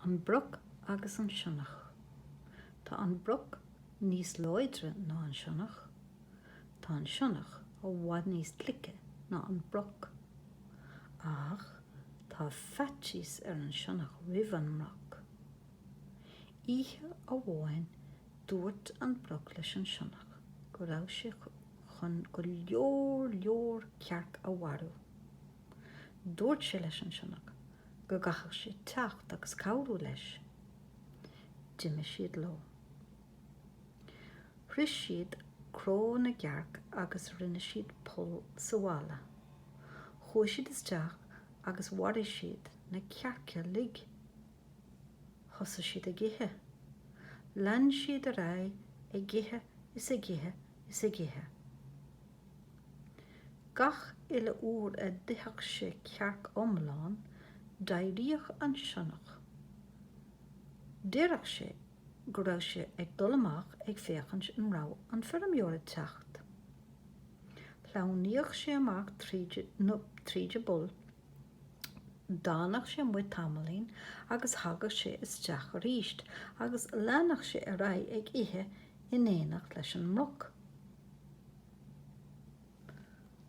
An broc agus an sionach. Tá an broc níos loidre ná an sionach. Tá an sionach ó bhhaid níos clice ná an broc. Ach, tá fatís an sionach rih an mroc. Ihe ó bháin dúirt an broc leis an sionach, go raibh sé chun go leor cearc a bharú. Dúirt sé leis an sionach, go gachadh sé teacht agus cabhrú leis. D'imigh siad leo. Chris siad cró na gearc agus rinne siad pol sa bhála. Chua siad isteach agus mhairfidh siad na cearce lig. Thosa siad a githe. Lean siad a raibh ag githe is a githe is a githe. Gach ile uair a dtitheadh sé cearc omláin, d'éiríodh an sionach. D'ireadh sé go raibh sé ag dul amach ag féachant an rabh an feirmeoire teacht. Plánaíodh sé amach tríde bul, dánach sé muid tamalainn agus thagaigh sé isteach a ríist agus leanach sé a raibh ag ithe in éanacht leis an mroc.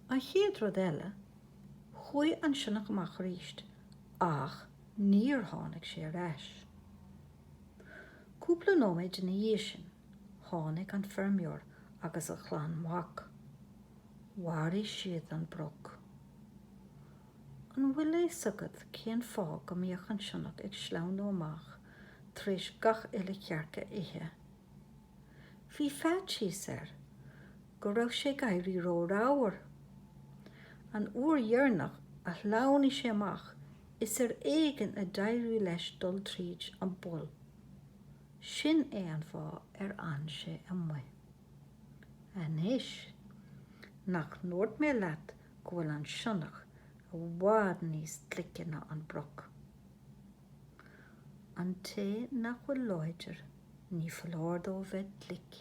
An chéad rud eile, chuaigh an sionach amach a ríist, ach níor tháinig sé ar ais. Cúpla nóiméid ina dhiaidh sin, tháinig an feirmeoir agus a chlann mhac. Mhairfidh siad an broc. An bhfuil é sagad cén fág go mbeadh an sionach ag sleamhnú amach tar éis gach uile cearca ithe. Bhí fatís go raibh sé gairí rórábhar. An uair dhearnach a shleabhnaigh sé amach is éigean a d'éirú leis dul tríd an bul. Sin é an bhá an sé amuigh. Anois, nach nuairt mé leat go bhfuil an sionach a bhád níos clice ná an broc. An té nach bhfuil láidir ní phleor dó bheith clic.